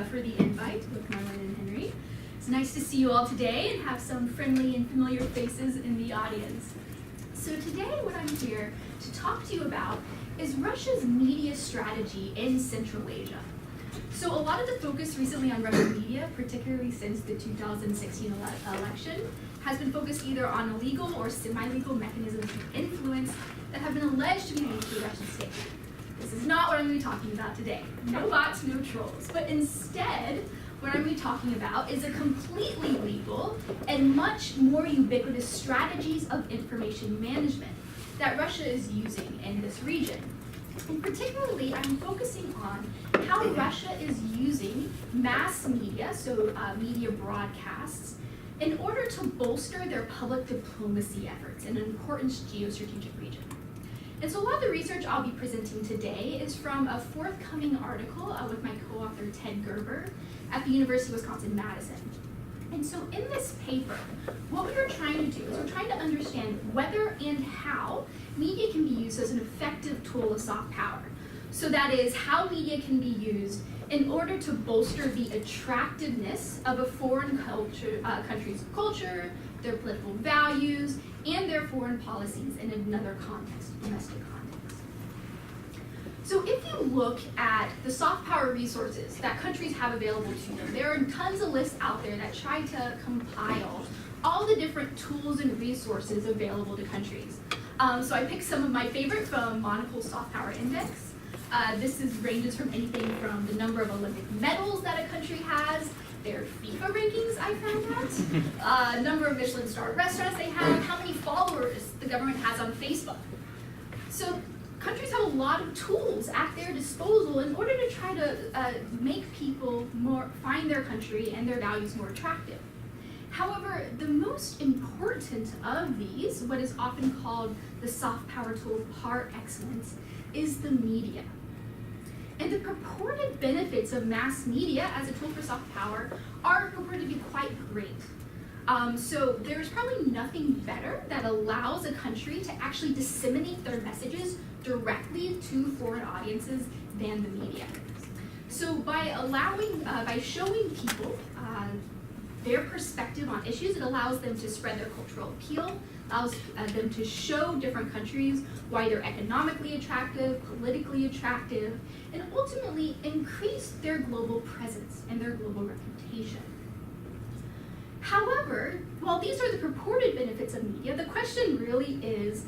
For the invite with Marlon and Henry. It's nice to see you all today and have some friendly and familiar faces in the audience. So today what I'm here to talk to you about is Russia's media strategy in Central Asia. So a lot of the focus recently on Russian media, particularly since the 2016 election, has been focused either on illegal or semi-legal mechanisms of influence that have been alleged to be used for the Russian state. This is not what I'm going to be talking about today. No bots, no trolls. But instead, what I'm going to be talking about is a completely legal and much more ubiquitous strategies of information management that Russia is using in this region. And particularly, I'm focusing on how Russia is using mass media, so media broadcasts, in order to bolster their public diplomacy efforts in an important geostrategic region. And so a lot of the research I'll be presenting today is from a forthcoming article with my co-author Ted Gerber at the University of Wisconsin-Madison. And so in this paper, what we were trying to do is we're trying to understand whether and how media can be used as an effective tool of soft power. So that is how media can be used in order to bolster the attractiveness of a foreign country's culture, their political values, and their foreign policies in another context, domestic context. So if you look at the soft power resources that countries have available to them, there are tons of lists out there that try to compile all the different tools and resources available to countries. So I picked some of my favorite from Monopol's Soft Power Index. This ranges from anything from the number of Olympic medals that a country has, their FIFA rankings, I found out, number of Michelin star restaurants they have, how many followers the government has on Facebook. So countries have a lot of tools at their disposal in order to try to make people find their country and their values more attractive. However, the most important of these, what is often called the soft power tool par excellence, is the media. And the purported benefits of mass media as a tool for soft power are purported to be quite great. So there's probably nothing better that allows a country to actually disseminate their messages directly to foreign audiences than the media. So by showing people their perspective on issues, it allows them to spread their cultural appeal, allows them to show different countries why they're economically attractive, politically attractive, and ultimately increase their global presence and their global reputation. However, while these are the purported benefits of media, the question really is,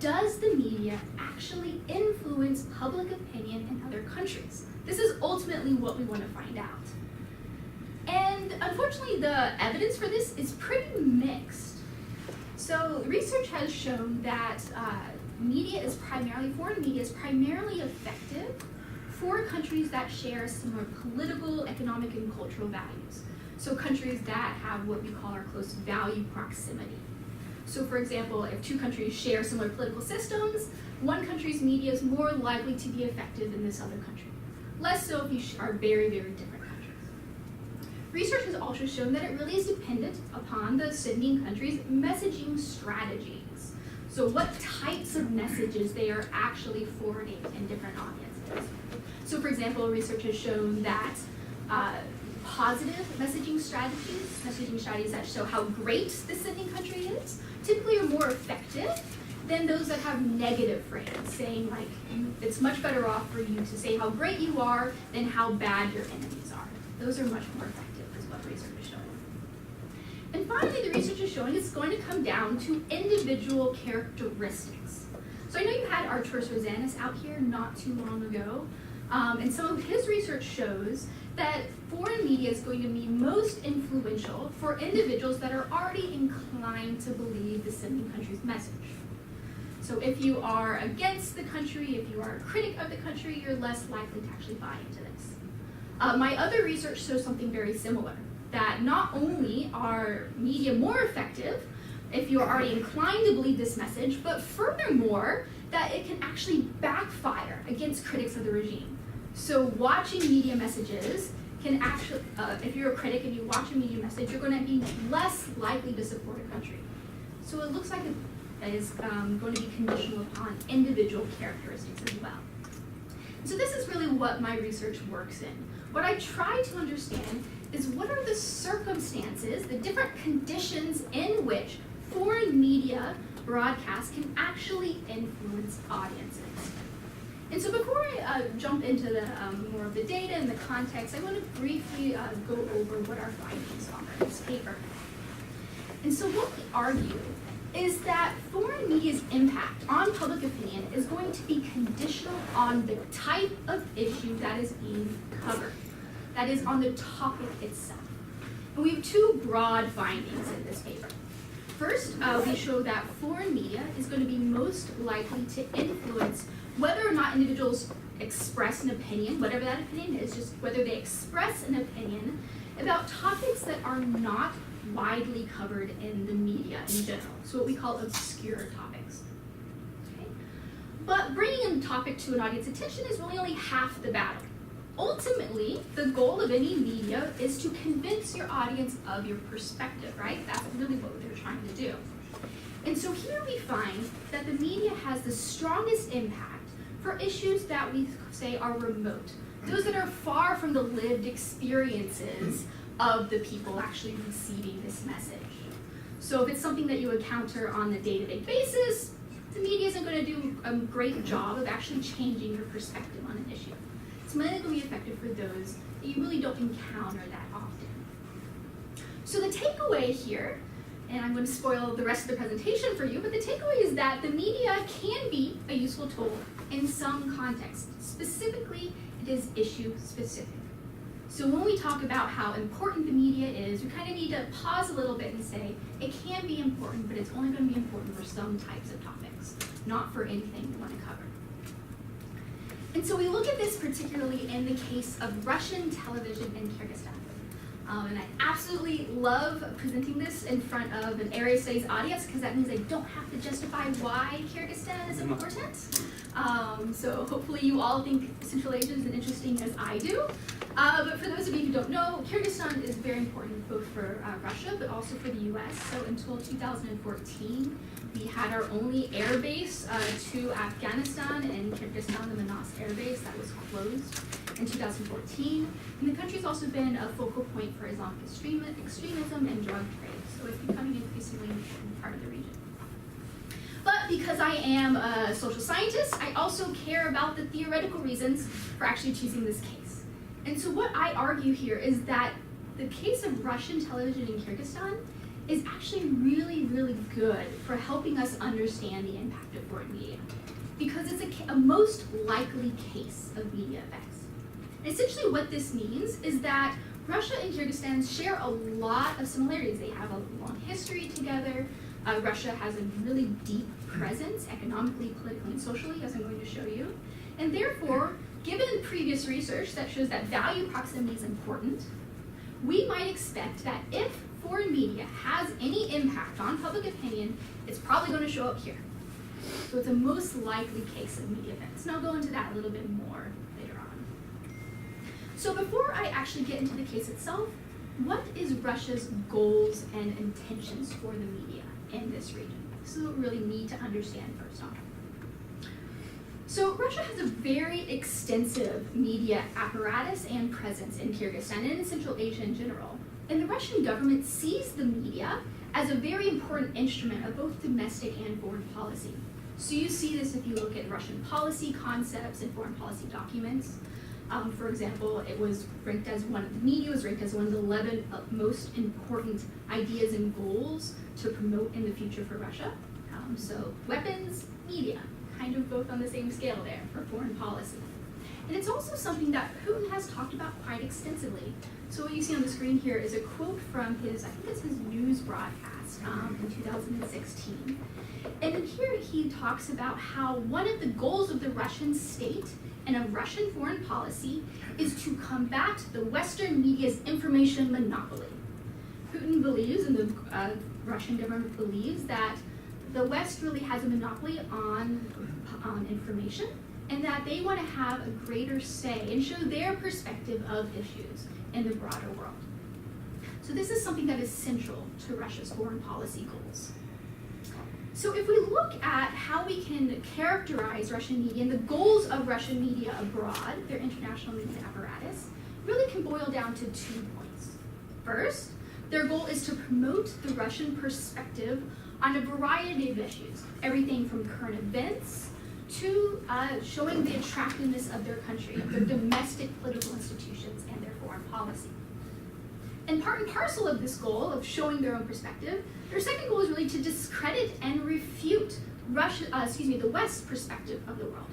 does the media actually influence public opinion in other countries? This is ultimately what we want to find out. And unfortunately, the evidence for this is pretty mixed. So research has shown that foreign media is primarily effective for countries that share similar political, economic, and cultural values. So countries that have what we call our close value proximity. So for example, if two countries share similar political systems, one country's media is more likely to be effective than this other country. Less so if you are very, very different countries. Research has also shown that it really is dependent upon the sending country's messaging strategies. So what types of messages they are actually forwarding in different audiences. So for example, research has shown that positive messaging strategies that show how great the sending country is, typically are more effective than those that have negative frames, saying like, it's much better off for you to say how great you are than how bad your enemies are. Those are much more effective, is what research is showing. And finally, the research is showing it's going to come down to individual characteristics. So I know you had Arturas Rosanis out here not too long ago, and some of his research shows that foreign media is going to be most influential for individuals that are already inclined to believe the sending country's message. So if you are against the country, if you are a critic of the country, you're less likely to actually buy into this. My other research shows something very similar, that not only are media more effective if you're already inclined to believe this message, but furthermore, that it can actually backfire against critics of the regime. So watching media messages can actually, if you're a critic and you watch a media message, you're going to be less likely to support a country. So it looks like it is going to be conditional upon individual characteristics as well. So this is really what my research works in. what I try to understand is what are the circumstances, the different conditions in which foreign media broadcasts can actually influence audiences. And so before I jump into the more of the data and the context, I want to briefly go over what our findings are in this paper. And so what we argue is that foreign media's impact on public opinion is going to be conditional on the type of issue that is being covered, that is on the topic itself. And we have two broad findings in this paper. First, we show that foreign media is going to be most likely to influence whether or not individuals express an opinion, whatever that opinion is, just whether they express an opinion about topics that are not widely covered in the media in general, so what we call obscure topics. Okay? But bringing a topic to an audience's attention is really only half the battle. Ultimately, the goal of any media is to convince your audience of your perspective, right? That's really what they're trying to do. And so here we find that the media has the strongest impact for issues that we say are remote, those that are far from the lived experiences of the people actually receiving this message. So if it's something that you encounter on a day-to-day basis, the media isn't going to do a great job of actually changing your perspective on an issue. It's mainly going to be effective for those that you really don't encounter that often. So the takeaway here, and I'm going to spoil the rest of the presentation for you, but the takeaway is that the media can be a useful tool in some contexts. Specifically, it is issue specific. So when we talk about how important the media is, we kind of need to pause a little bit and say, it can be important, but it's only going to be important for some types of topics, not for anything we want to cover. And so we look at this particularly in the case of Russian television in Kyrgyzstan. And I absolutely love presenting this in front of an area studies audience because that means I don't have to justify why Kyrgyzstan is important. So hopefully you all think Central Asia is as interesting as I do. But for those of you who don't know, Kyrgyzstan is very important both for Russia but also for the US. So until 2014, we had our only air base to Afghanistan and Kyrgyzstan, the Manas air base, that was closed in 2014. And the country's also been a focal point for Islamic extremism and drug trade. So it's becoming an increasingly important part of the region. But because I am a social scientist, I also care about the theoretical reasons for actually choosing this case. And so what I argue here is that the case of Russian television in Kyrgyzstan is actually really, really good for helping us understand the impact of foreign media, because it's a most likely case of media effects. And essentially what this means is that Russia and Kyrgyzstan share a lot of similarities. They have a long history together. Russia has a really deep presence economically, politically, and socially, as I'm going to show you. And therefore, given previous research that shows that value proximity is important, we might expect that if foreign media has any impact on public opinion, it's probably going to show up here. So it's a most likely case of media events. And I'll go into that a little bit more later on. So before I actually get into the case itself, what is Russia's goals and intentions for the media in this region? This is what we really need to understand first off. So Russia has a very extensive media apparatus and presence in Kyrgyzstan and in Central Asia in general. And the Russian government sees the media as a very important instrument of both domestic and foreign policy. So you see this if you look at Russian policy concepts and foreign policy documents. For example, it was ranked as the media was ranked as one of the 11 most important ideas and goals to promote in the future for Russia. So weapons, media, kind of both on the same scale there for foreign policy. And it's also something that Putin has talked about quite extensively. So what you see on the screen here is a quote from his, I think it's his news broadcast in 2016. And in here he talks about how one of the goals of the Russian state and of Russian foreign policy is to combat the Western media's information monopoly. Putin believes, and the Russian government believes, that the West really has a monopoly on information, and that they want to have a greater say and show their perspective of issues in the broader world. So this is something that is central to Russia's foreign policy goals. So if we look at how we can characterize Russian media and the goals of Russian media abroad, their international media apparatus, really can boil down to 2 points. First, their goal is to promote the Russian perspective on a variety of issues, everything from current events to showing the attractiveness of their country, of their domestic political institutions, and their foreign policy. And part and parcel of this goal of showing their own perspective, their second goal is really to discredit and refute the West's perspective of the world.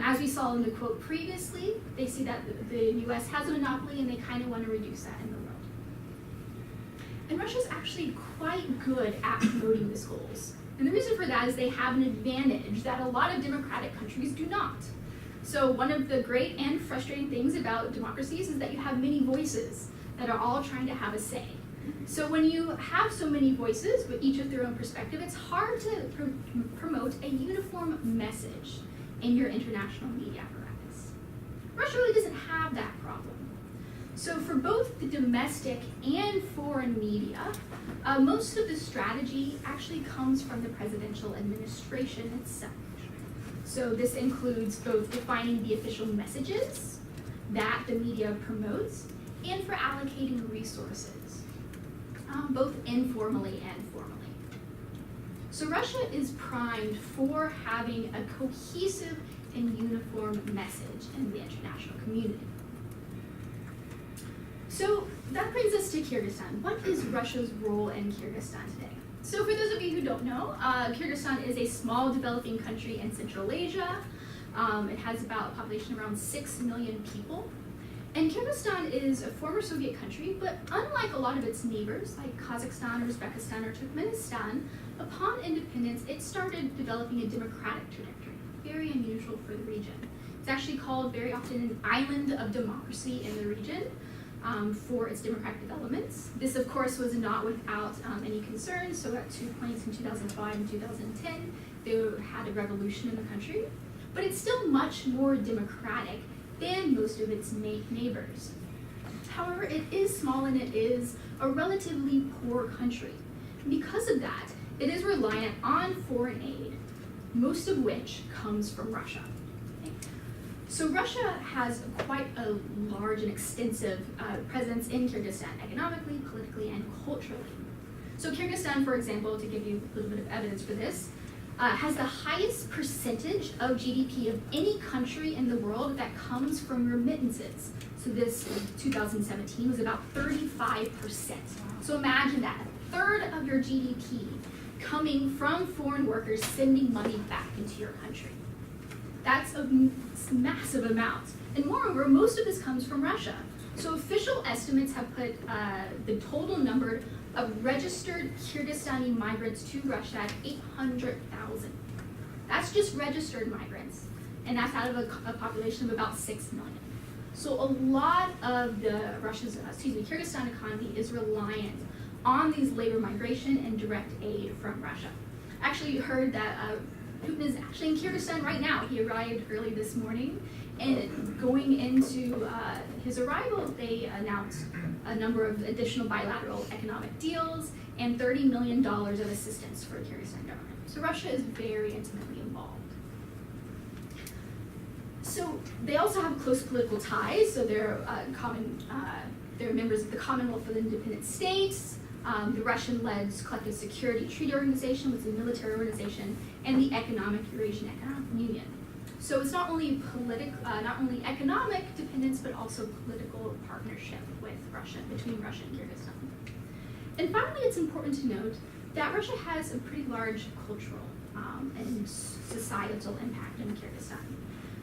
As we saw in the quote previously, they see that the US has a monopoly and they kind of want to reduce that in the world. And Russia's actually quite good at promoting these goals. And the reason for that is they have an advantage that a lot of democratic countries do not. So one of the great and frustrating things about democracies is that you have many voices that are all trying to have a say. So when you have so many voices with each of their own perspective, it's hard to promote a uniform message in your international media apparatus. Russia really doesn't have that problem. So for both the domestic and foreign media, most of the strategy actually comes from the presidential administration itself. So this includes both defining the official messages that the media promotes and for allocating resources, both informally and formally. So Russia is primed for having a cohesive and uniform message in the international community. So that brings us to Kyrgyzstan. What is Russia's role in Kyrgyzstan today? So for those of you who don't know, Kyrgyzstan is a small developing country in Central Asia. It has about a population around 6 million people. And Kyrgyzstan is a former Soviet country, but unlike a lot of its neighbors, like Kazakhstan, Uzbekistan, or Turkmenistan, upon independence, it started developing a democratic trajectory, very unusual for the region. It's actually called very often an island of democracy in the region for its democratic developments. This, of course, was not without any concerns. So at 2 points in 2005 and 2010, they had a revolution in the country. But it's still much more democratic than most of its neighbors. However, it is small and it is a relatively poor country. Because of that, it is reliant on foreign aid, most of which comes from Russia. Okay? So Russia has quite a large and extensive presence in Kyrgyzstan, economically, politically, and culturally. So Kyrgyzstan, for example, to give you a little bit of evidence for this, has the highest percentage of GDP of any country in the world that comes from remittances. So this, in 2017, was about 35%. So imagine that, a third of your GDP coming from foreign workers sending money back into your country. That's a massive amount. And moreover, most of this comes from Russia. So official estimates have put the total number of registered Kyrgyzstani migrants to Russia at 800,000. That's just registered migrants, and that's out of a population of about 6 million. So a lot of the Kyrgyzstan economy is reliant on these labor migration and direct aid from Russia. Actually, you heard that Putin is actually in Kyrgyzstan right now. He arrived early this morning, and going into his arrival, they announced a number of additional bilateral economic deals and $30 million of assistance for the Kyrgyzstan government. So Russia is very intimately involved. So they also have close political ties. So they're members of the Commonwealth of Independent States, the Russian-led Collective Security Treaty Organization, which is a military organization, and the Eurasian Economic Union. So it's not only economic dependence, but also political partnership with Russia, between Russia and Kyrgyzstan. And finally, it's important to note that Russia has a pretty large cultural and societal impact in Kyrgyzstan.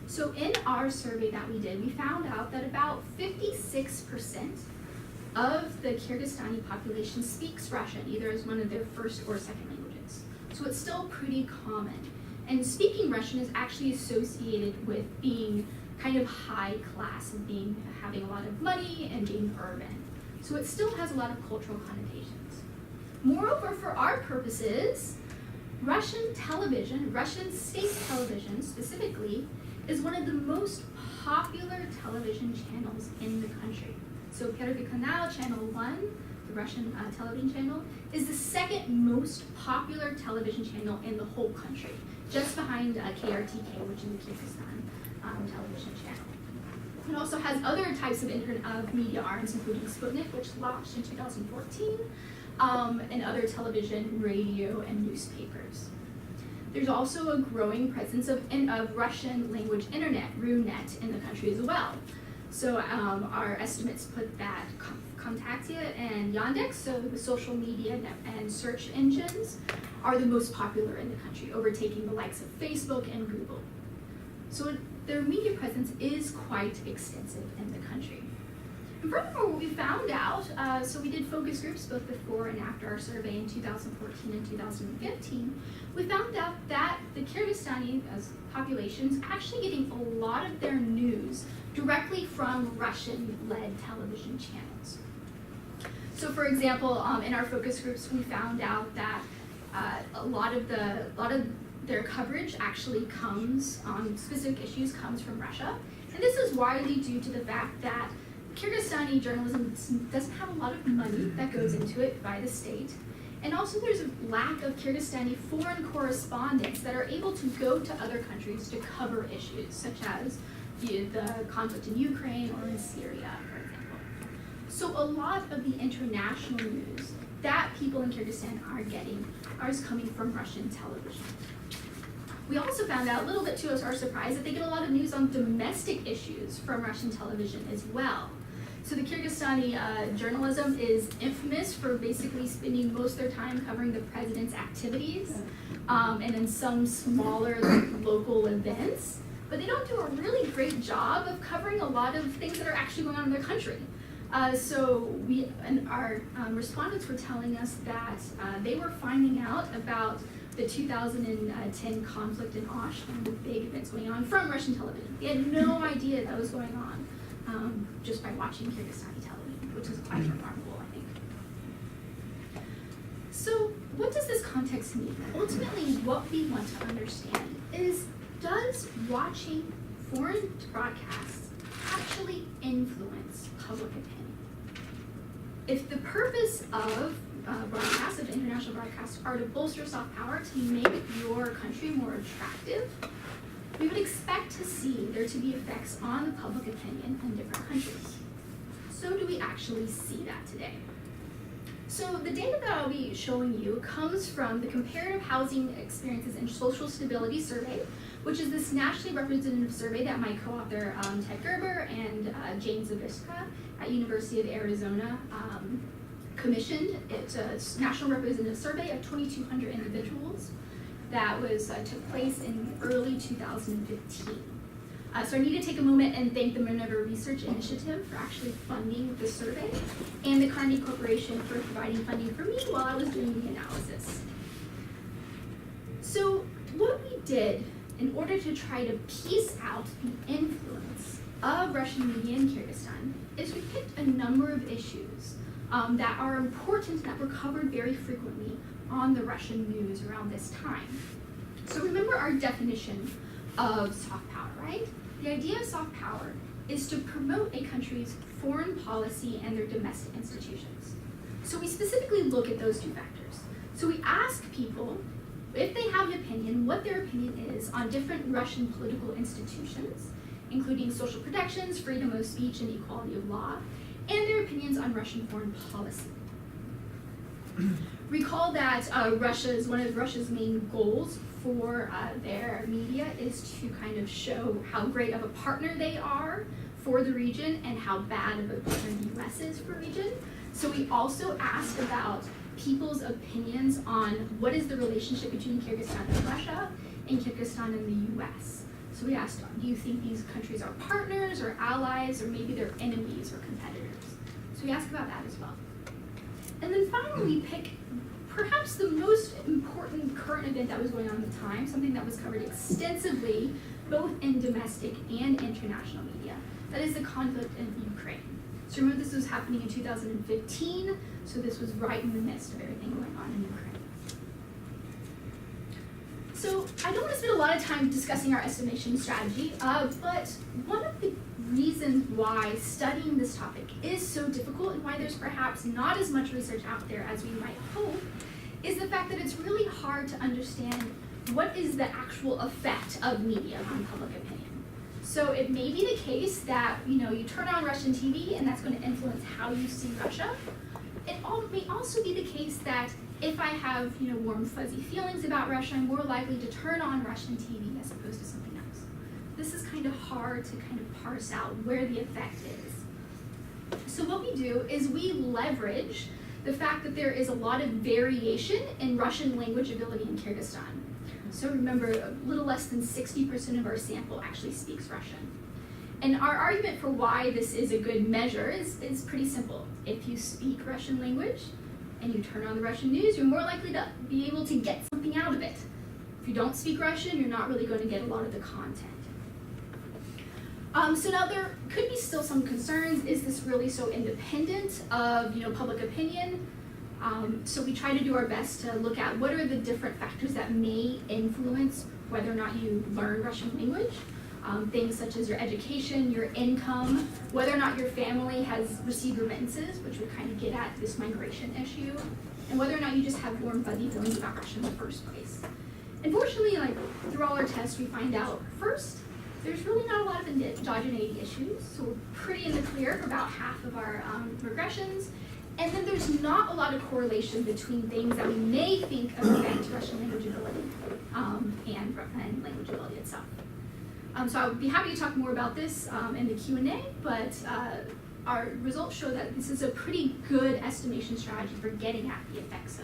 So in our survey that we did, we found out that about 56% of the Kyrgyzstani population speaks Russian, either as one of their first or second languages. So it's still pretty common. And speaking Russian is actually associated with being kind of high class and having a lot of money and being urban. So it still has a lot of cultural connotations. Moreover, for our purposes, Russian television, Russian state television specifically, is one of the most popular television channels in the country. So Первый канал, Channel 1, the Russian television channel, is the second most popular television channel in the whole country, just behind KRTK, which is the Kyrgyzstan television channel. It also has other types of media arms, including Sputnik, which launched in 2014, and other television, radio, and newspapers. There's also a growing presence of Russian language internet, RuNet, in the country as well. So our estimates put that Kontakte and Yandex, so the social media and search engines, are the most popular in the country, overtaking the likes of Facebook and Google. So their media presence is quite extensive in the country. And furthermore, what we found out, so we did focus groups both before and after our survey in 2014 and 2015, we found out that the Kyrgyzstani population is actually getting a lot of their news directly from Russian-led television channels. So for example, in our focus groups, we found out that a lot of their coverage actually comes on specific issues comes from Russia. And this is widely due to the fact that Kyrgyzstani journalism doesn't have a lot of money that goes into it by the state. And also there's a lack of Kyrgyzstani foreign correspondents that are able to go to other countries to cover issues, such as the conflict in Ukraine or in Syria, for example. So a lot of the international news that people in Kyrgyzstan are getting is coming from Russian television. We also found out, a little bit to our surprise, that they get a lot of news on domestic issues from Russian television as well. So the Kyrgyzstani journalism is infamous for basically spending most of their time covering the president's activities and in some smaller local events. But they don't do a really great job of covering a lot of things that are actually going on in their country. So our respondents were telling us that they were finding out about the 2010 conflict in Osh, one of the big events going on, from Russian television. They had no idea that was going on just by watching Kyrgyzstani television, which is quite remarkable, I think. So what does this context mean? Ultimately, what we want to understand is, does watching foreign broadcasts actually influence public opinion? If the purpose of broadcasts, of international broadcasts, are to bolster soft power, to make your country more attractive, we would expect to see there to be effects on the public opinion in different countries. So do we actually see that today? So the data that I'll be showing you comes from the Comparative Housing Experiences and Social Stability Survey, which is this nationally representative survey that my co-author Ted Gerber and James Zaviska at University of Arizona commissioned. It's a national representative survey of 2,200 individuals that took place in early 2015. So I need to take a moment and thank the Minerva Research Initiative for actually funding the survey, and the Carnegie Corporation for providing funding for me while I was doing the analysis. So what we did in order to try to piece out the influence of Russian media in Kyrgyzstan is we picked a number of issues that are important, that were covered very frequently on the Russian news around this time. So remember our definition of soft power, right? The idea of soft power is to promote a country's foreign policy and their domestic institutions. So we specifically look at those two factors. So we ask people, if they have an opinion, what their opinion is on different Russian political institutions, including social protections, freedom of speech, and equality of law, and their opinions on Russian foreign policy. Recall that one of Russia's main goals for their media is to kind of show how great of a partner they are for the region and how bad of a partner the US is for the region. So we also asked about people's opinions on what is the relationship between Kyrgyzstan and Russia and Kyrgyzstan and the US. So we asked, do you think these countries are partners or allies, or maybe they're enemies or competitors? So we asked about that as well. And then finally, we pick perhaps the most important current event that was going on at the time, something that was covered extensively both in domestic and international media. That is the conflict in Ukraine. So remember, this was happening in 2015, so this was right in the midst of everything going on in Ukraine. So I don't want to spend a lot of time discussing our estimation strategy, but one of the reasons why studying this topic is so difficult and why there's perhaps not as much research out there as we might hope is the fact that it's really hard to understand what is the actual effect of media on public opinion. So it may be the case that you turn on Russian TV and that's going to influence how you see Russia. It may also be the case that if I have warm fuzzy feelings about Russia, I'm more likely to turn on Russian TV as opposed to something else. This is kind of hard to kind of parse out where the effect is. So what we do is we leverage the fact that there is a lot of variation in Russian language ability in Kyrgyzstan. So remember, a little less than 60% of our sample actually speaks Russian. And our argument for why this is a good measure is pretty simple. If you speak Russian language and you turn on the Russian news, you're more likely to be able to get something out of it. If you don't speak Russian, you're not really going to get a lot of the content. So now there could be still some concerns. Is this really so independent of public opinion? So we try to do our best to look at what are the different factors that may influence whether or not you learn Russian language. Things such as your education, your income, whether or not your family has received remittances, which would kind of get at this migration issue, and whether or not you just have warm fuzzy feelings about Russia in the first place. Unfortunately, through all our tests, we find out first, there's really not a lot of endogeneity issues, so we're pretty in the clear for about half of our regressions. And then there's not a lot of correlation between things that we may think affect Russian language ability and language ability itself. So I would be happy to talk more about this in the Q&A, but our results show that this is a pretty good estimation strategy for getting at the effects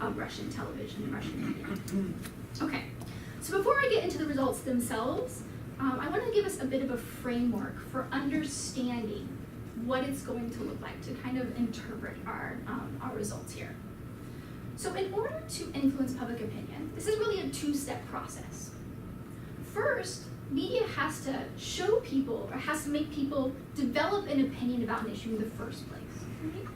of Russian television and Russian media. Okay, so before I get into the results themselves, I want to give us a bit of a framework for understanding what it's going to look like to kind of interpret our results here. So in order to influence public opinion, this is really a two-step process. First, media has to show people or has to make people develop an opinion about an issue in the first place. Right?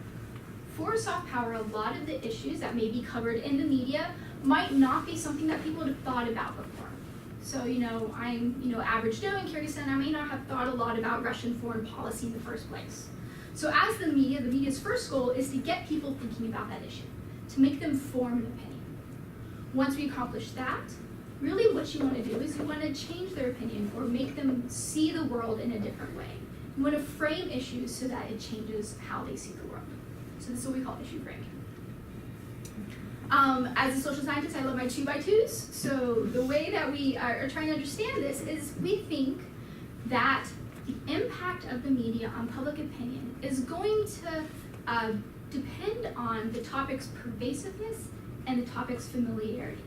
For soft power, a lot of the issues that may be covered in the media might not be something that people would have thought about before. So, I'm, average Joe in Kyrgyzstan, I may not have thought a lot about Russian foreign policy in the first place. So as the media's first goal is to get people thinking about that issue, to make them form an opinion. Once we accomplish that, really what you want to do is you want to change their opinion or make them see the world in a different way. You want to frame issues so that it changes how they see the world. So this is what we call issue framing. As a social scientist, I love my 2x2s. So the way that we are trying to understand this is we think that the impact of the media on public opinion is going to depend on the topic's pervasiveness and the topic's familiarity.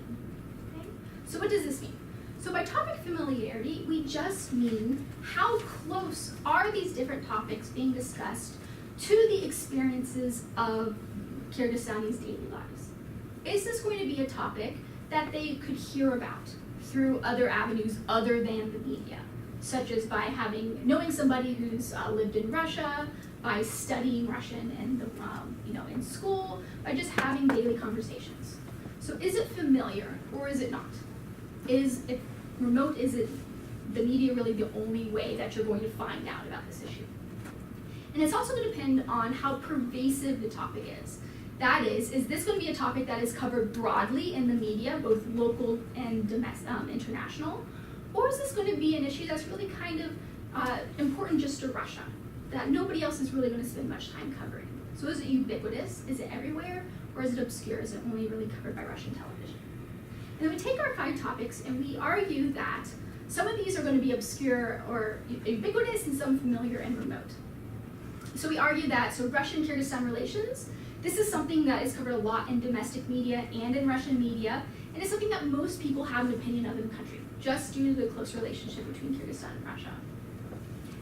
Okay? So what does this mean? So by topic familiarity, we just mean how close are these different topics being discussed to the experiences of Kyrgyzstanis' daily lives. Is this going to be a topic that they could hear about through other avenues other than the media, such as by knowing somebody who's lived in Russia, by studying Russian in school, by just having daily conversations? So is it familiar or is it not? Is it remote? Is it the media really the only way that you're going to find out about this issue? And it's also going to depend on how pervasive the topic is. That is this going to be a topic that is covered broadly in the media, both local and international? Or is this going to be an issue that's really kind of important just to Russia, that nobody else is really going to spend much time covering? So is it ubiquitous? Is it everywhere? Or is it obscure? Is it only really covered by Russian television? And then we take our 5 topics and we argue that some of these are going to be obscure or ubiquitous and some familiar and remote. So we argue that Russian-Kyrgyzstan relations, this is something that is covered a lot in domestic media and in Russian media, and it's something that most people have an opinion of in the country, just due to the close relationship between Kyrgyzstan and Russia.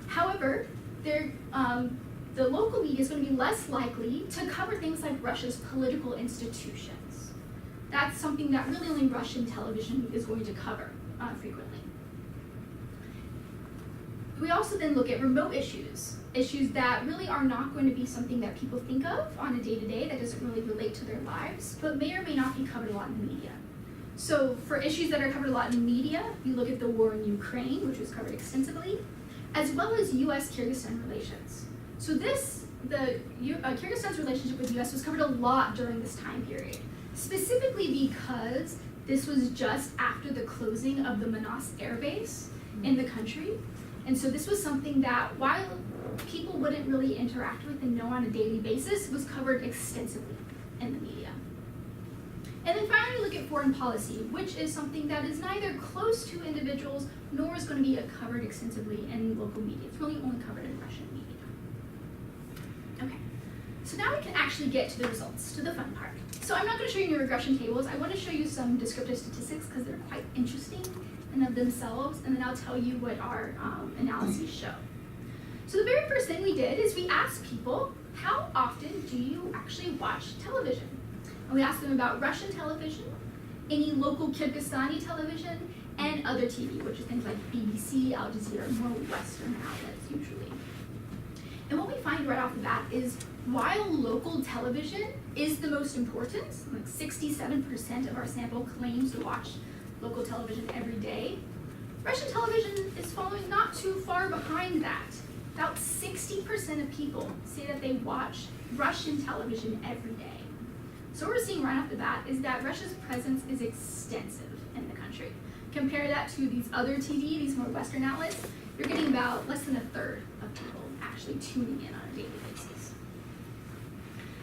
However, the local media is going to be less likely to cover things like Russia's political institutions. That's something that really only Russian television is going to cover frequently. We also then look at remote issues that really are not going to be something that people think of on a day-to-day, that doesn't really relate to their lives, but may or may not be covered a lot in the media. So for issues that are covered a lot in the media, we look at the war in Ukraine, which was covered extensively, as well as U.S.-Kyrgyzstan relations. So Kyrgyzstan's relationship with the U.S. was covered a lot during this time period, specifically because this was just after the closing of the Manas Air Base, in the country. And so this was something that, while people wouldn't really interact with and know on a daily basis, was covered extensively in the media. And then finally, we look at foreign policy, which is something that is neither close to individuals nor is going to be covered extensively in local media. It's really only covered in Russian media. Okay, so now we can actually get to the results, to the fun part. So I'm not going to show you any regression tables. I want to show you some descriptive statistics because they're quite interesting in of themselves, and then I'll tell you what our analyses show. So the very first thing we did is we asked people, how often do you actually watch television? And we asked them about Russian television, any local Kyrgyzstani television, and other TV, which is things like BBC, Al Jazeera, more Western outlets usually. And what we find right off the bat is while local television is the most important, like 67% of our sample claims to watch local television every day, Russian television is following not too far behind that. About 60% of people say that they watch Russian television every day. So what we're seeing right off the bat is that Russia's presence is extensive in the country. Compare that to these other TV, these more Western outlets, you're getting about less than a third of people actually tuning in on a daily basis.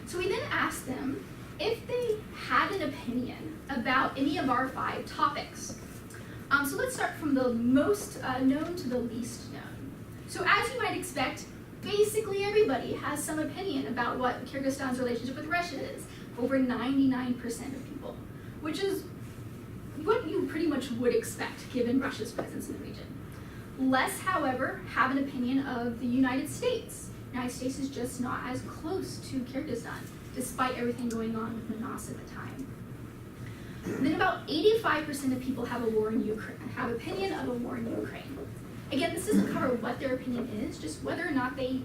So we then asked them if they had an opinion about any of our 5 topics. So let's start from the most known to the least known. So as you might expect, basically everybody has some opinion about what Kyrgyzstan's relationship with Russia is. Over 99% of people, which is what you pretty much would expect given Russia's presence in the region. Less, however, have an opinion of the United States. The United States is just not as close to Kyrgyzstan, despite everything going on with Manas at the time. And then about 85% of people have a war in Ukraine, have opinion of a war in Ukraine. Again, this doesn't cover what their opinion is, just whether or not they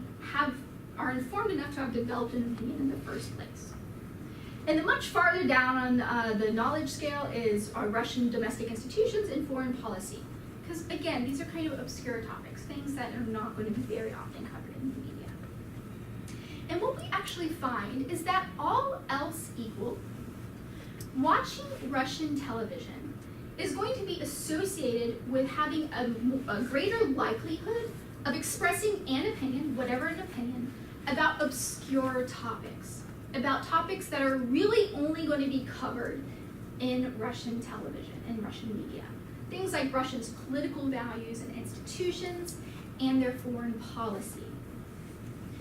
are informed enough to have developed an opinion in the first place. And then much farther down on the knowledge scale is our Russian domestic institutions and foreign policy. Because again, these are kind of obscure topics, things that are not going to be very often covered in the media. And what we actually find is that all else equal, watching Russian television is going to be associated with having a greater likelihood of expressing an opinion, whatever an opinion, about obscure topics. About topics that are really only going to be covered in Russian television and Russian media. Things like Russia's political values and institutions and their foreign policy.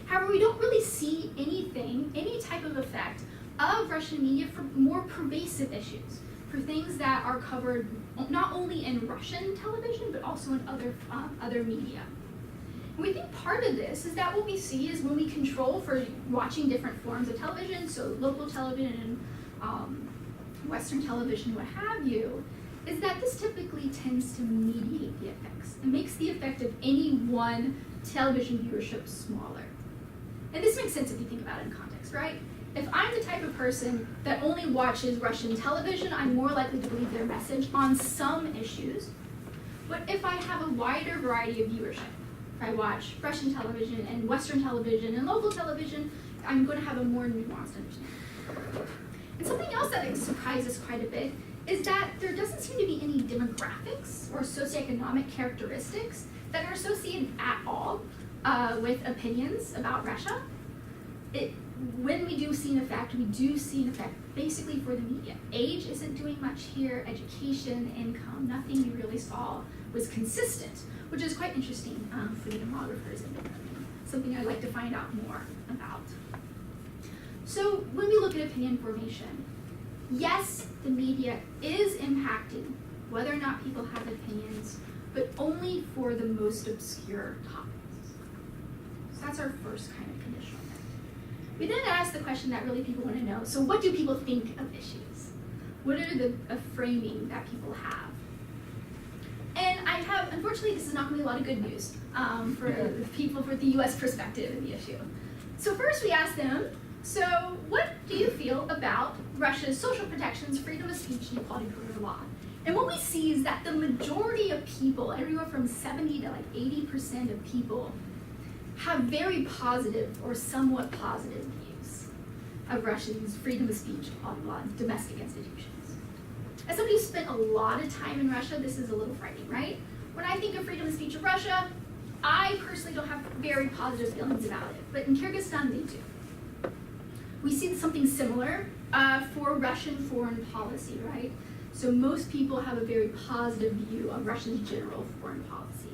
However, we don't really see any type of effect of Russian media for more pervasive issues, for things that are covered not only in Russian television, but also in other media. And we think part of this is that what we see is when we control for watching different forms of television, so local television and Western television, what have you, is that this typically tends to mediate the effects. It makes the effect of any one television viewership smaller. And this makes sense if you think about it in context, right? If I'm the type of person that only watches Russian television, I'm more likely to believe their message on some issues. But if I have a wider variety of viewership, if I watch Russian television and Western television and local television, I'm going to have a more nuanced understanding. And something else that surprises quite a bit is that there doesn't seem to be any demographics or socioeconomic characteristics that are associated at all with opinions about Russia. When we do see an effect, we do see an effect basically for the media. Age isn't doing much here, education, income, nothing you really saw was consistent, which is quite interesting for the demographers and something I'd like to find out more about. So when we look at opinion formation, yes, the media is impacting whether or not people have opinions, but only for the most obscure topics. So that's our first kind of conditional effect. We then ask the question that really people want to know, so what do people think of issues? What are the framing that people have? And I have, unfortunately, this is not going to be a lot of good news for the people for the US perspective of the issue. So first we ask them, so what do you feel about Russia's social protections, freedom of speech, and equality before law? And what we see is that the majority of people, everywhere from 70 to like 80% of people, have very positive or somewhat positive views of Russia's freedom of speech, equality law, and domestic institutions. As somebody who spent a lot of time in Russia, this is a little frightening, right? when I think of freedom of speech of Russia, I personally don't have very positive feelings about it, but in Kyrgyzstan they do. We see something similar for Russian foreign policy, right? So most people have a very positive view of Russia's general foreign policy.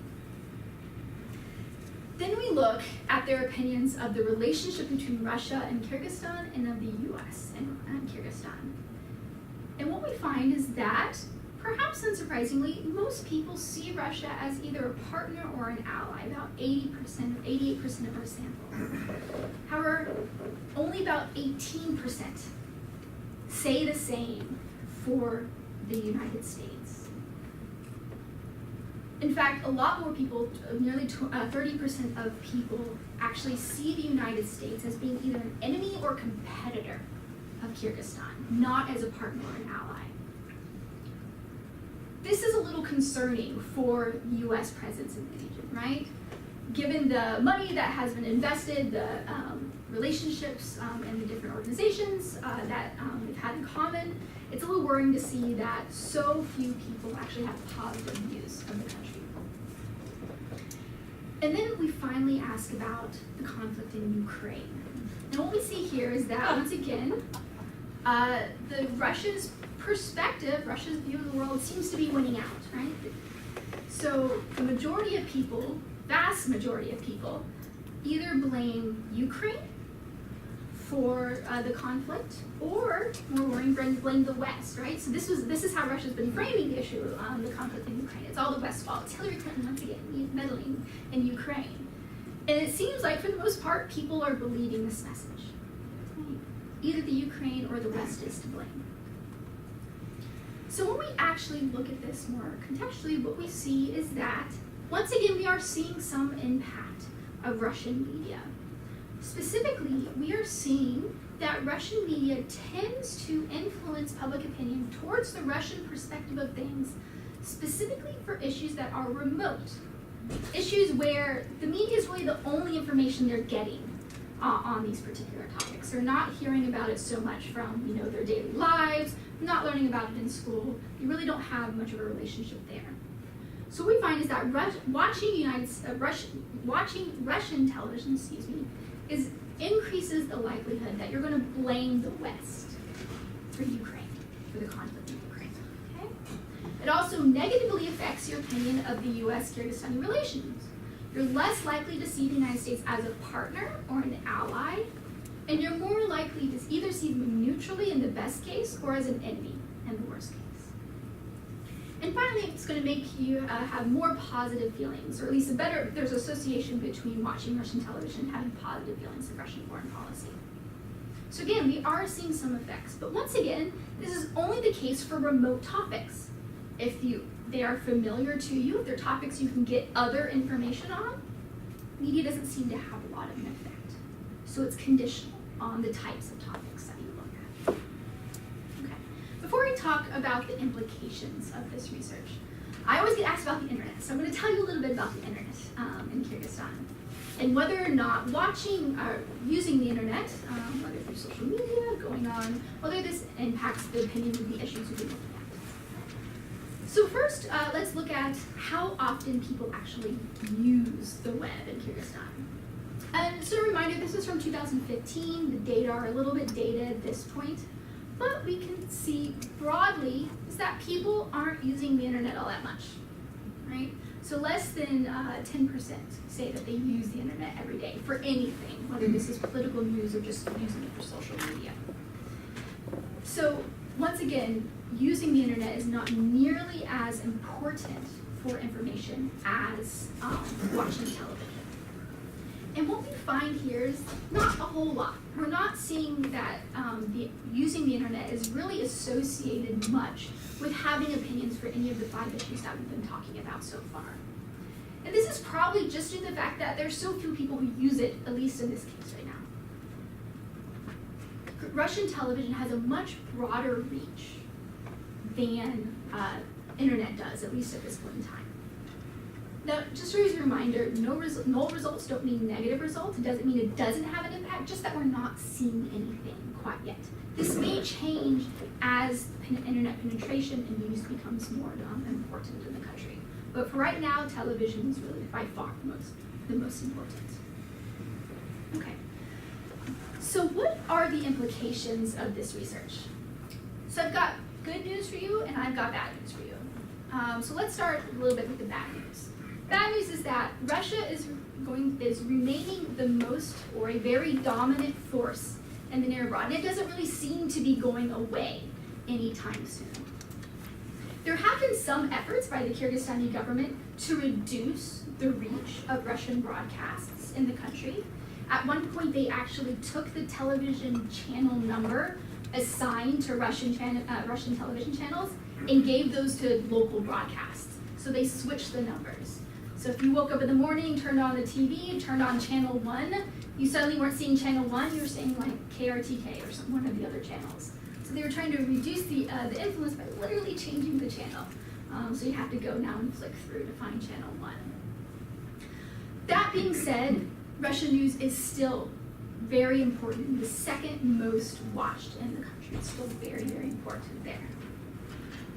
Then we look at their opinions of the relationship between Russia and Kyrgyzstan and of the US and Kyrgyzstan. And what we find is that, perhaps unsurprisingly, most people see Russia as either a partner or an ally, about 80% or 88% of our sample. However, only about 18% say the same for the United States. In fact, a lot more people, nearly 30% of people, actually see the United States as being either an enemy or competitor of Kyrgyzstan, not as a partner or an ally. This is a little concerning for US presence in the region, right? Given the money that has been invested, the relationships and the different organizations that we've had in common, it's a little worrying to see that so few people actually have positive views of the country. And then we finally ask about the conflict in Ukraine. And what we see here is that, once again, Russia's perspective, Russia's view of the world seems to be winning out, right? So the majority of people, vast majority of people, either blame Ukraine for the conflict, or more worrying, blame the West, right? So this is how Russia's been framing the issue of the conflict in Ukraine. It's all the West's fault. It's Hillary Clinton once again meddling in Ukraine. And it seems like, for the most part, people are believing this message. Right? Either the Ukraine or the West is to blame. So when we actually look at this more contextually, what we see is that, once again, we are seeing some impact of Russian media. Specifically, we are seeing that Russian media tends to influence public opinion towards the Russian perspective of things, specifically for issues that are remote. Issues where the media is really the only information they're getting on these particular topics. They're not hearing about it so much from their daily lives, not learning about it in school. You really don't have much of a relationship there. So what we find is that watching Russian television, increases the likelihood that you're going to blame the West for Ukraine, for the conflict in Ukraine. Okay? It also negatively affects your opinion of the U.S.-Kyrgyzstani relations. You're less likely to see the United States as a partner or an ally, and you're more likely to either see them neutrally in the best case or as an enemy in the worst case. And finally, it's going to make you have more positive feelings, or at least there's association between watching Russian television and having positive feelings of Russian foreign policy. So again, we are seeing some effects, but once again, this is only the case for remote topics. If they are familiar to you, if they're topics you can get other information on, media doesn't seem to have a lot of an effect. So it's conditional on the types of topics that you look at. Okay. Before we talk about the implications of this research, I always get asked about the internet, so I'm going to tell you a little bit about the internet in Kyrgyzstan, and whether or not watching or using the internet, whether through social media, going on, whether this impacts the opinion of the issues we'll be looking at. So first, let's look at how often people actually use the web in Kyrgyzstan. And so a reminder, this is from 2015. The data are a little bit dated at this point, but we can see broadly is that people aren't using the internet all that much, right? So less than 10% say that they use the internet every day for anything, whether this is political news or just using it for social media. So once again, using the internet is not nearly as important for information as watching television. And what we find here is not a whole lot. We're not seeing that using the internet is really associated much with having opinions for any of the 5 issues that we've been talking about so far. And this is probably just due to the fact that there's so few people who use it, at least in this case right now. Russian television has a much broader reach than internet does, at least at this point in time. Now, just as a reminder, null results don't mean negative results. It doesn't mean it doesn't have an impact, just that we're not seeing anything quite yet. This may change as internet penetration and use becomes more important in the country. But for right now, television is really by far the most important. Okay. So what are the implications of this research? So I've got good news for you and I've got bad news for you. So let's start a little bit with the bad news. Bad news is that Russia is remaining the most, or a very dominant force in the near abroad, and it doesn't really seem to be going away anytime soon. There have been some efforts by the Kyrgyzstani government to reduce the reach of Russian broadcasts in the country. At one point, they actually took the television channel number assigned to Russian television channels and gave those to local broadcasts. So they switched the numbers. So if you woke up in the morning, turned on the TV, turned on channel 1, you suddenly weren't seeing channel 1, you were seeing like KRTK or one of the other channels. So they were trying to reduce the influence by literally changing the channel. So you have to go now and flick through to find channel 1. That being said, Russian news is still very important, the second most watched in the country. It's still very, very important there.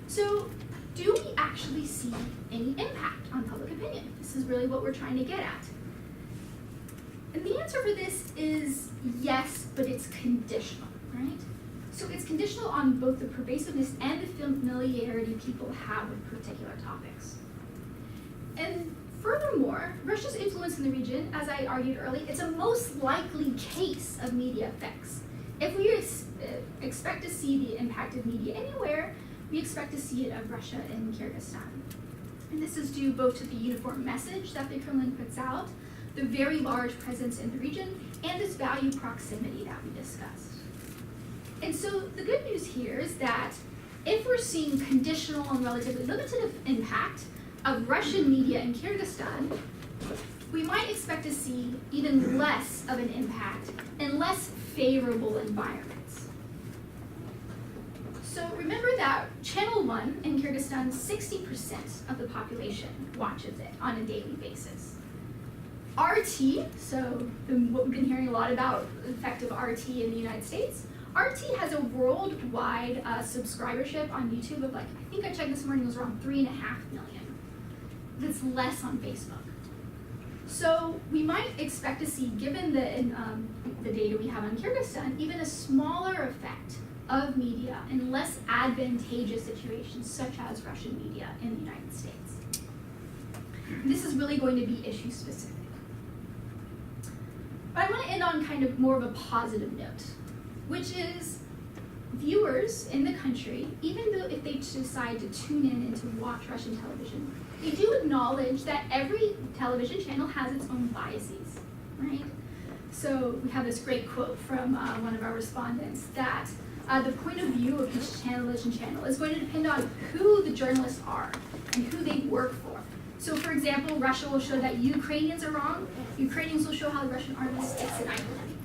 So do we actually see any impact on public opinion? This is really what we're trying to get at. And the answer for this is yes, but it's conditional, right? So it's conditional on both the pervasiveness and the familiarity people have with particular topics. And furthermore, Russia's influence in the region, as I argued earlier, it's a most likely case of media effects. If we expect to see the impact of media anywhere, we expect to see it of Russia and Kyrgyzstan. And this is due both to the uniform message that the Kremlin puts out, the very large presence in the region, and this value proximity that we discussed. And so the good news here is that if we're seeing conditional and relatively limited impact of Russian media in Kyrgyzstan, we might expect to see even less of an impact in less favorable environments. So remember that Channel 1 in Kyrgyzstan, 60% of the population watches it on a daily basis. RT, so what we've been hearing a lot about, the effect of RT in the United States, RT has a worldwide subscribership on YouTube of I think I checked this morning, it was around 3.5 million. That's less on Facebook. So we might expect to see, given the data we have on Kyrgyzstan, even a smaller effect of media in less advantageous situations, such as Russian media in the United States. And this is really going to be issue specific. But I want to end on kind of more of a positive note, which is viewers in the country, even though if they decide to tune in and to watch Russian television, they do acknowledge that every television channel has its own biases, right? So we have this great quote from one of our respondents that the point of view of each television channel is going to depend on who the journalists are and who they work for. So for example, Russia will show that Ukrainians are wrong. Ukrainians will show how the Russian army sticks an identity.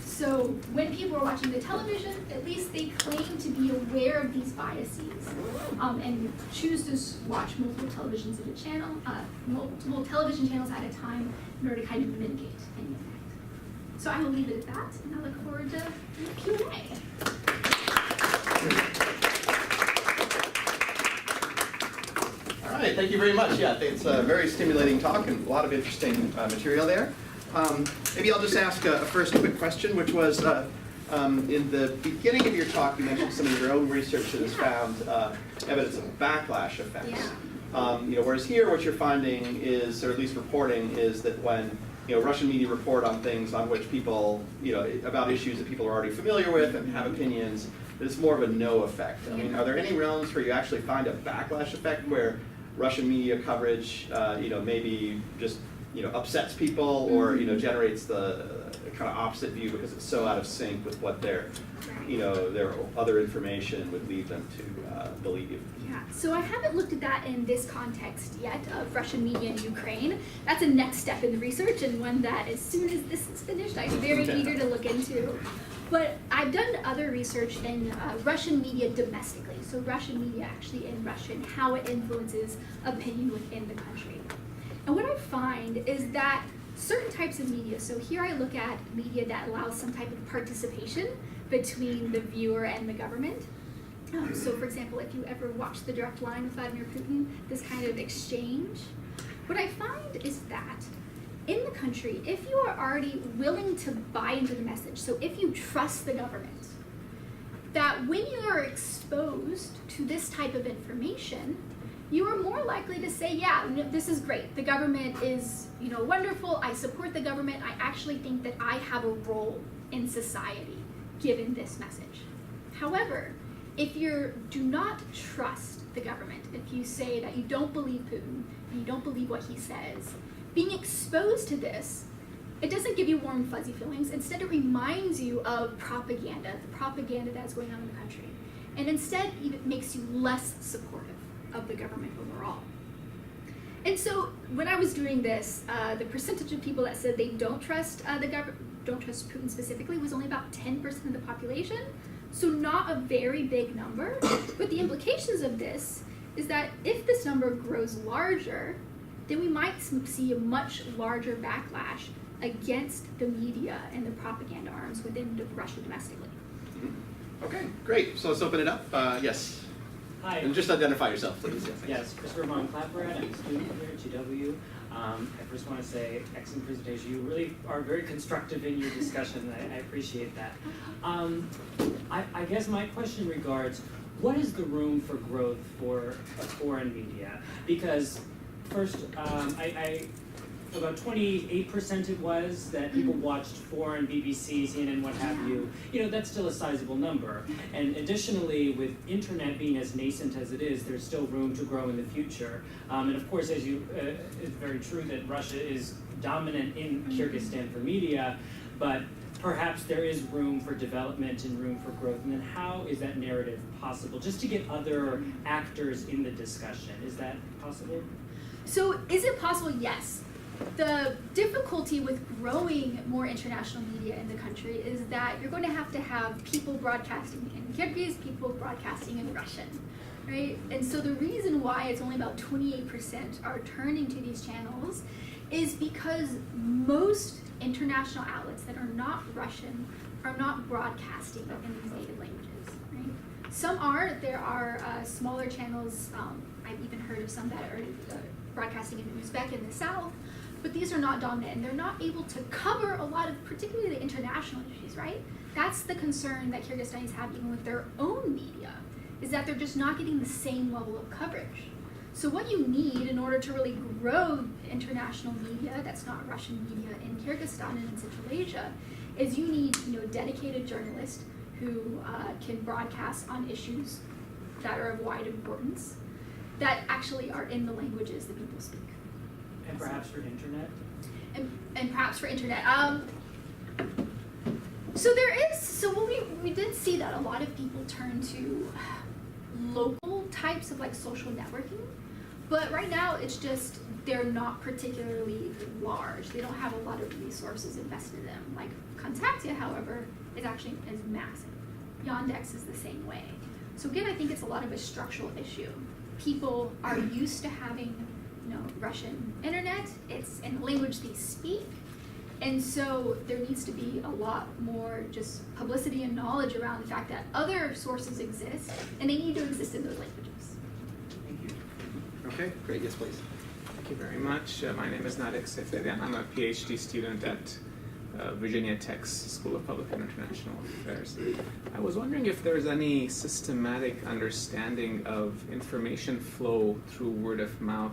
So when people are watching the television, at least they claim to be aware of these biases and choose to watch multiple television channels at a time in order to kind of mitigate any impact. So I will leave it at that, and I look forward to Q&A. All right, thank you very much. Yeah, it's a very stimulating talk and a lot of interesting material there. Maybe I'll just ask a first quick question, which was, in the beginning of your talk, you mentioned some of your own research that has found evidence of backlash effects. Yeah. Whereas here, what you're finding is, or at least reporting, is that when Russian media report on things on which people, about issues that people are already familiar with and have opinions, that it's more of a no effect. I mean, are there any realms where you actually find a backlash effect where Russian media coverage, maybe just upsets people or generates the kind of opposite view because it's so out of sync with what their other information would lead them to believe? Yeah, so I haven't looked at that in this context yet of Russian media in Ukraine. That's a next step in the research, and one that as soon as this is finished, I'm very eager to look into. But I've done other research in Russian media domestically, so Russian media actually in Russian, how it influences opinion within the country. And what I find is that certain types of media, so here I look at media that allows some type of participation between the viewer and the government. So for example, if you ever watch the Direct Line with Vladimir Putin, this kind of exchange, what I find is that in the country, if you are already willing to buy into the message, so if you trust the government, that when you are exposed to this type of information, you are more likely to say, yeah, no, this is great. The government is, wonderful. I support the government. I actually think that I have a role in society given this message. However, if you do not trust the government, if you say that you don't believe Putin and you don't believe what he says, being exposed to this, it doesn't give you warm, fuzzy feelings. Instead, it reminds you of propaganda, the propaganda that's going on in the country. And instead, it makes you less supportive of the government overall. And so, when I was doing this, the percentage of people that said they don't trust the government, don't trust Putin specifically, was only about 10% of the population. So not a very big number. But the implications of this is that if this number grows larger, then we might see a much larger backlash against the media and the propaganda arms within Russia domestically. Okay, great. So let's open it up. Yes. Hi. And just identify yourself, please. Yes, Christopher von Clapperat. I'm a student here at GW. I first want to say, excellent presentation. You really are very constructive in your discussion. I appreciate that. I guess my question regards, what is the room for growth for foreign media? Because first, about 28% it was that people watched foreign BBC, CNN, what have you. That's still a sizable number. And additionally, with internet being as nascent as it is, there's still room to grow in the future. And of course, it's very true that Russia is dominant in Kyrgyzstan for media, but perhaps there is room for development and room for growth. And then how is that narrative possible? Just to get other actors in the discussion, is that possible? So is it possible? Yes. The difficulty with growing more international media in the country is that you're going to have people broadcasting in Kyrgyz, people broadcasting in Russian, right? And so the reason why it's only about 28% are turning to these channels is because most international outlets that are not Russian are not broadcasting in these native languages, right? Some are. There are smaller channels. I've even heard of some that are broadcasting in Uzbek in the south. But these are not dominant, and they're not able to cover a lot of, particularly the international issues, right? That's the concern that Kyrgyzstanis have even with their own media, is that they're just not getting the same level of coverage. So what you need in order to really grow international media that's not Russian media in Kyrgyzstan and in Central Asia is you need dedicated journalists who can broadcast on issues that are of wide importance that actually are in the languages that people speak. And perhaps for internet? And perhaps for internet. So we did see that a lot of people turn to local types of social networking, but right now it's just they're not particularly large. They don't have a lot of resources invested in them. Like Contactia, however, is massive. Yandex is the same way. So again, I think it's a lot of a structural issue. People are used to having Russian internet, it's in the language they speak, and so there needs to be a lot more just publicity and knowledge around the fact that other sources exist, and they need to exist in those languages. Thank you. Okay, great. Yes, please. Thank you very much. My name is Nadek Seferian. I'm a PhD student at Virginia Tech's School of Public and International Affairs. I was wondering if there's any systematic understanding of information flow through word of mouth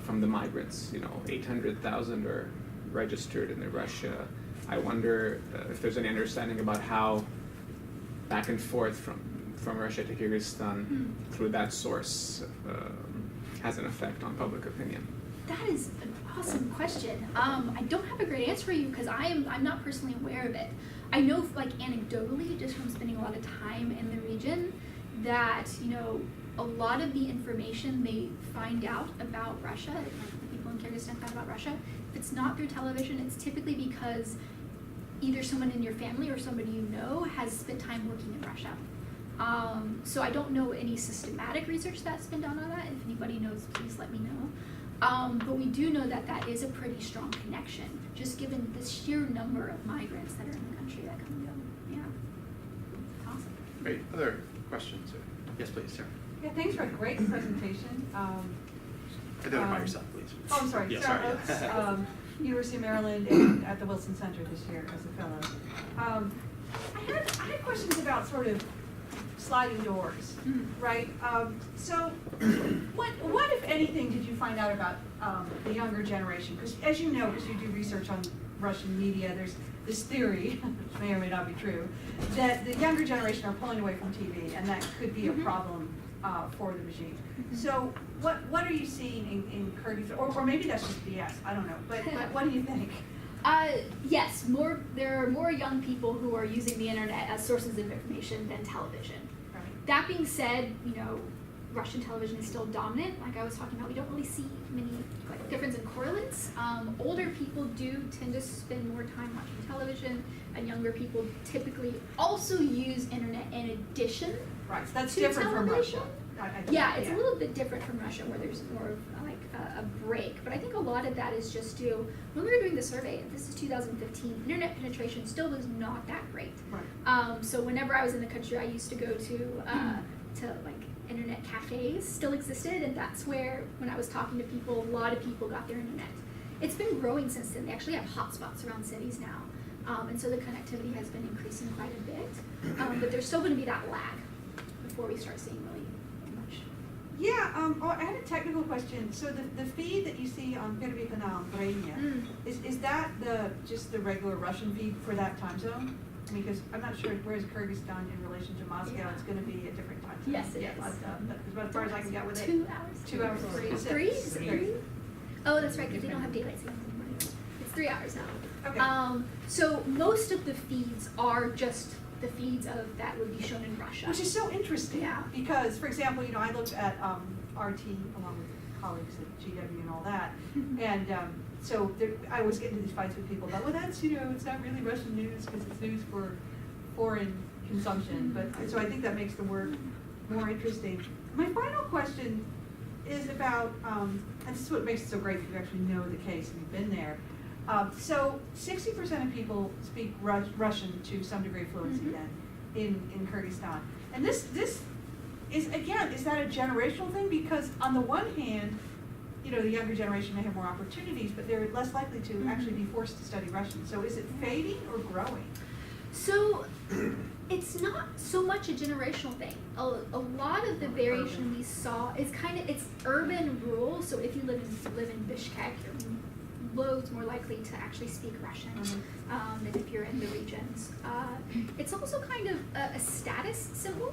from the migrants. 800,000 are registered in Russia. I wonder if there's any understanding about how back and forth from Russia to Kyrgyzstan through that source has an effect on public opinion. That is an awesome question. I don't have a great answer for you because I'm not personally aware of it. I know anecdotally, just from spending a lot of time in the region, that a lot of the information they find out about Russia, the people in Kyrgyzstan find out about Russia, if it's not through television, it's typically because either someone in your family or somebody has spent time working in Russia. So I don't know any systematic research that's been done on that. If anybody knows, please let me know. But we do know that is a pretty strong connection, just given the sheer number of migrants that are in the country that come and go. Yeah. Awesome. Great. Other questions. Yes, please, Sarah. Yeah, thanks for a great presentation. Identify yourself, please. Oh, I'm sorry, Yeah, Sarah sorry. Oates, University of Maryland, and at the Wilson Center this year as a fellow. I had questions about sort of sliding doors, right? So what, if anything, did you find out about the younger generation? Because as you know, because you do research on Russian media, there's this theory, which may or may not be true, that the younger generation are pulling away from TV, and that could be a problem for the regime. So what are you seeing in Kyrgyzstan, or maybe that's just BS, I don't know, but what do you think? Yes, there are more young people who are using the internet as sources of information than television. Right. That being said, Russian television is still dominant. Like I was talking about, we don't really see many difference in correlates. Older people do tend to spend more time watching television, and younger people typically also use internet in addition. Right, so that's to different from television. Russia. Yeah, it's a little bit different from Russia, where there's more of a break. But I think a lot of that is just due, when we were doing the survey, this is 2015, internet penetration still was not that great. Right. So whenever I was in the country, I used to go to internet cafes, still existed, and that's where, when I was talking to people, a lot of people got their internet. It's been growing since then. They actually have hotspots around cities now. And so the connectivity has been increasing quite a bit. But there's still going to be that lag before we start seeing really much. Yeah, I had a technical question. So the feed that you see on pervasiveness, is that just the regular Russian feed for that time zone? I mean, because I'm not sure, where's Kyrgyzstan in relation to Moscow? Yeah. It's going to be a different time zone. Yes, it is. That's about as far as I can get with it. 2 hours. 2 hours, 3. Three? Is it 3? Oh, that's right, because they don't have daylight savings anymore. It's 3 hours now. Okay. So most of the feeds are just the feeds of that would be shown in Russia. Which is so interesting. Yeah. Because, for example, I looked at RT along with colleagues at GW and all that, and so I was getting into these fights with people about, well, that's, it's not really Russian news because it's news for foreign consumption. But so I think that makes the work more interesting. My final question is about, and this is what makes it so great if you actually know the case and you've been there. So 60% of people speak Russian to some degree of fluency then in Kyrgyzstan. And this is, again, is that a generational thing? Because on the one hand, the younger generation may have more opportunities, but they're less likely to actually be forced to study Russian. So is it fading or growing? So it's not so much a generational thing. A lot of the variation we saw is it's urban rural. So if you live in Bishkek, you're loads more likely to actually speak Russian than if you're in the regions. It's also kind of a status symbol.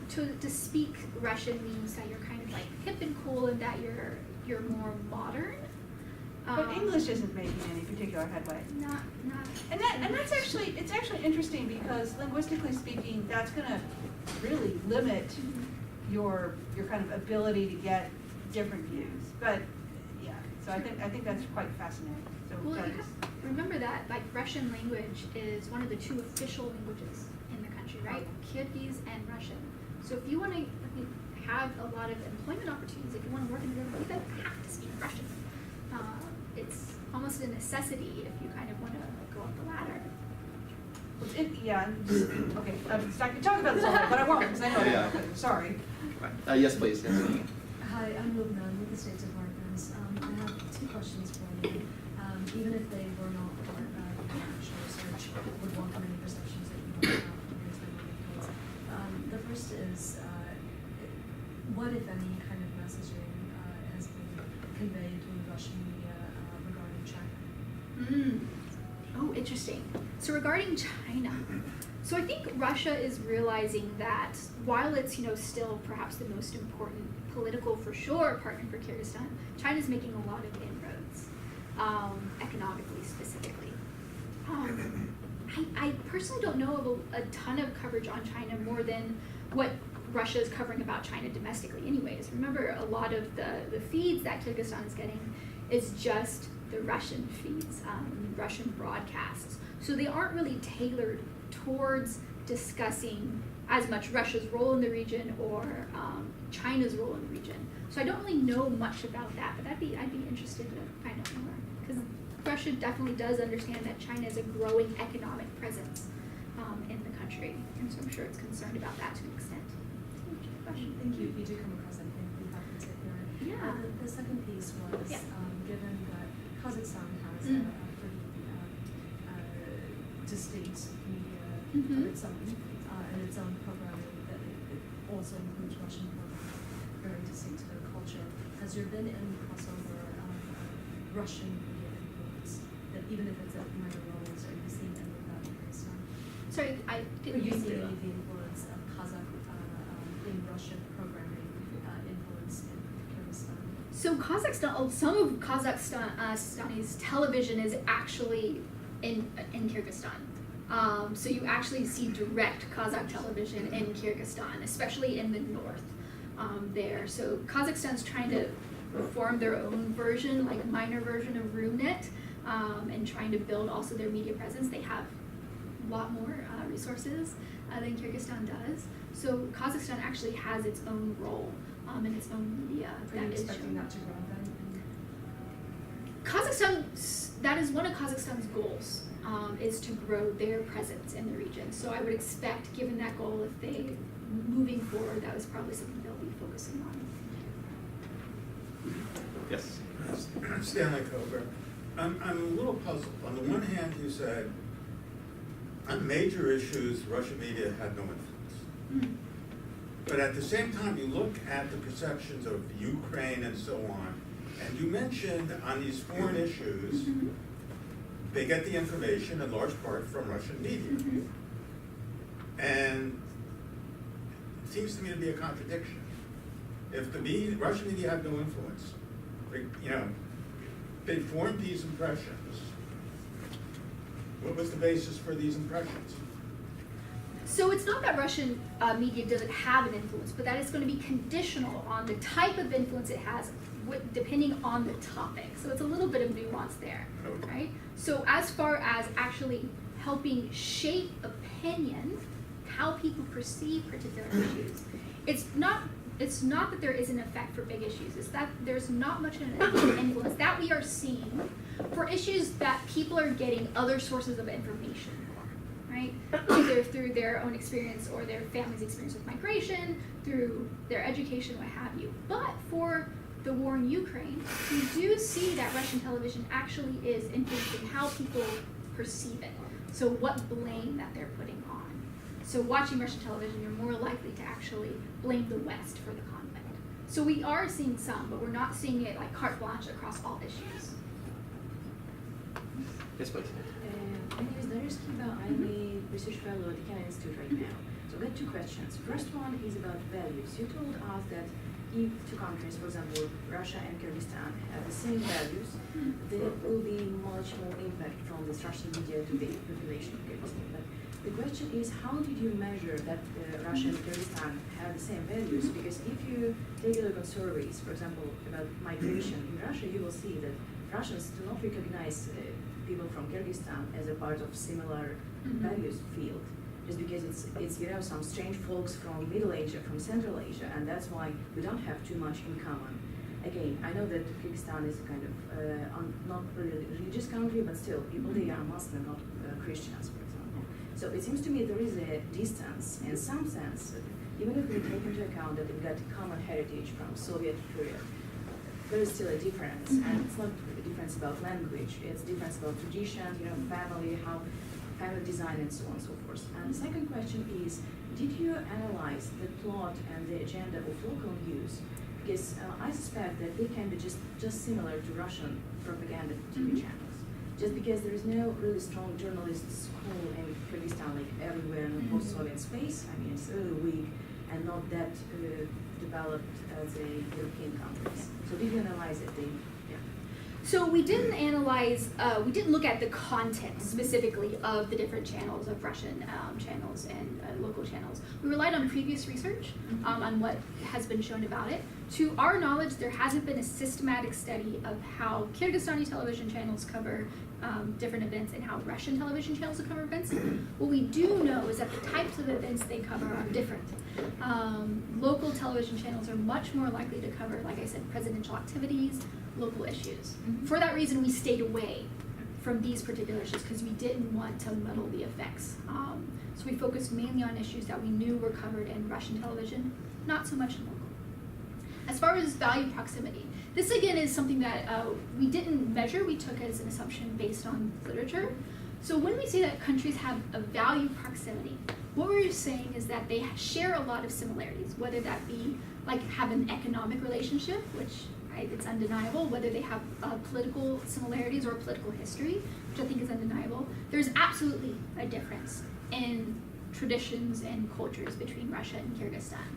To speak Russian means that you're kind of like hip and cool, and that you're more modern. But English isn't making any particular headway. Not. And that's actually, it's actually interesting because linguistically speaking, that's going to really limit your kind of ability to get different views. But yeah, so I think that's quite fascinating. So Well, you have to remember that Russian language is one of the 2 official languages in the country, right? Kyrgyz and Russian. So if you want to have a lot of employment opportunities, if you want to work in the government, you have to speak Russian. It's almost a necessity if you kind of want to go up the ladder. Okay, I could talk about this all day, but I won't because I know Yeah. Sorry. Yes, please. Yes. Hi, I'm Lubna with the State Department. I have 2 questions for you. Even if they were not part of your actual research, would welcome any perceptions that you don't have from your time on the case. The first is, what, if any, kind of messaging has been conveyed to Russian media regarding China? Oh, interesting. So regarding China, so I think Russia is realizing that while it's still perhaps the most important political, for sure, partner for Kyrgyzstan, China's making a lot of inroads, economically specifically. I personally don't know of a ton of coverage on China more than what Russia is covering about China domestically anyways. Remember, a lot of the feeds that Kyrgyzstan is getting is just the Russian feeds, Russian broadcasts. So they aren't really tailored towards discussing as much Russia's role in the region or China's role in the region. So I don't really know much about that, but I'd be interested to find out more. Because Russia definitely does understand that China is a growing economic presence in the country. country, and so I'm sure it's concerned about that to an extent. Question. Thank you. If you do come across anything, be happy to hear it. Yeah. The second piece was, Yeah. Given that Kazakhstan has Mm. a pretty distinct media Mhm. of its own, and its own programming that it also includes Russian programming, very distinct to their culture. Has there been any crossover Russian media influence that even if it's at minor levels, are you seeing any of that in Kyrgyzstan? Sorry, I Are didn't you hear seeing you. any of the influence of Kazakh in Russian programming influence in Kyrgyzstan? So Kazakhstan, some of Kazakhstani's television is actually in Kyrgyzstan. So you actually see direct Kazakh television in Kyrgyzstan, especially in the north there. So Kazakhstan's trying to form their own version, like minor version of RuNet, and trying to build also their media presence. They have a lot more resources than Kyrgyzstan does. So Kazakhstan actually has its own role in its own media. Are you that is expecting shown. that to grow then? Kazakhstan, that is one of Kazakhstan's goals, is to grow their presence in the region. So I would expect, given that goal, if they, moving forward, that was probably something they'll be focusing on. Yes. Stanley Coburn. I'm a little puzzled. On the one hand, you said on major issues, Russian media had no influence. But at the same time, you look at the perceptions of Ukraine and so on, and you mentioned on these foreign issues, they get the information in large part from Russian media. And it seems to me to be a contradiction. If the Russian media have no influence, they formed these impressions. What was the basis for these impressions? So it's not that Russian media doesn't have an influence, but that it's going to be conditional on the type of influence it has, depending on the topic. So it's a little bit of nuance there, right? So as far as actually helping shape opinion, how people perceive particular issues, it's not that there is an effect for big issues. It's that there's not much of an influence that we are seeing for issues that people are getting other sources of information, right? Either through their own experience or their family's experience with migration, through their education, what have you. But for the war in Ukraine, we do see that Russian television actually is influencing how people perceive it. So what blame that they're putting on. So watching Russian television, you're more likely to actually blame the West for the conflict. So we are seeing some, but we're not seeing it like carte blanche across all issues. Yes, please. My name is Darius Kiba. I'm a research fellow at the Kennedy Institute right now. So I've got two questions. First one is about values. You told us that if two countries, for example, Russia and Kyrgyzstan, have the same values, there will be much more impact from the Russian media to the population of Kyrgyzstan. But the question is, how did you measure that Russia and Kyrgyzstan have the same values? Because if you take a look at surveys, for example, about migration in Russia, you will see that Russians do not recognize people from Kyrgyzstan as a part of similar values field, just because it's some strange folks from Middle Asia, from Central Asia, and that's why we don't have too much in common. Again, I know that Kyrgyzstan is a kind of not really religious country, but still, people there are Muslim, not Christians, for example. So it seems to me there is a distance, in some sense, even if we take into account that we've got common heritage from Soviet period, there is still a difference, and it's not a difference about language, it's difference about tradition, family, how family design, and so on and so forth. And the second question is, did you analyze the plot and the agenda of local news? Because I suspect that they can be just similar to Russian propaganda TV channels. Just because there is no really strong journalist school in Kyrgyzstan, like everywhere in the post-Soviet space. I mean, it's really weak and not that developed as a European countries. So did you analyze it? So we didn't analyze, we didn't look at the content specifically of the different channels of Russian channels and local channels. We relied on previous research on what has been shown about it. To our knowledge, there hasn't been a systematic study of how Kyrgyzstani television channels cover different events and how Russian television channels cover events. What we do know is that the types of events they cover are different. Local television channels are much more likely to cover, like I said, presidential activities, local issues. For that reason, we stayed away from these particular issues because we didn't want to muddle the effects. So we focused mainly on issues that we knew were covered in Russian television, not so much in local. As far as value proximity, this again is something that we didn't measure, we took as an assumption based on literature. So when we say that countries have a value proximity, what we're saying is that they share a lot of similarities, whether that be like have an economic relationship, which it's undeniable, whether they have political similarities or political history, which I think is undeniable. There's absolutely a difference in traditions and cultures between Russia and Kyrgyzstan.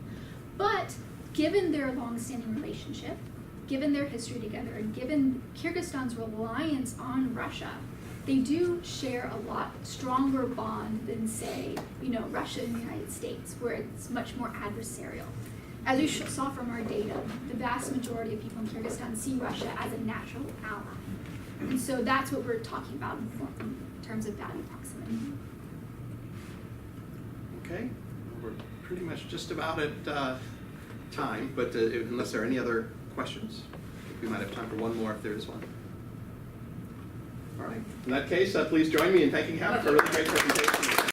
But given their long-standing relationship, given their history together, and given Kyrgyzstan's reliance on Russia, they do share a lot stronger bond than, say, Russia and the United States, where it's much more adversarial. As we saw from our data, the vast majority of people in Kyrgyzstan see Russia as a natural ally. And so that's what we're talking about in terms of value proximity. Okay, we're pretty much just about at time, but unless there are any other questions, I think we might have time for one more if there is one. All right, in that case, please join me in thanking Hannah for a really great presentation.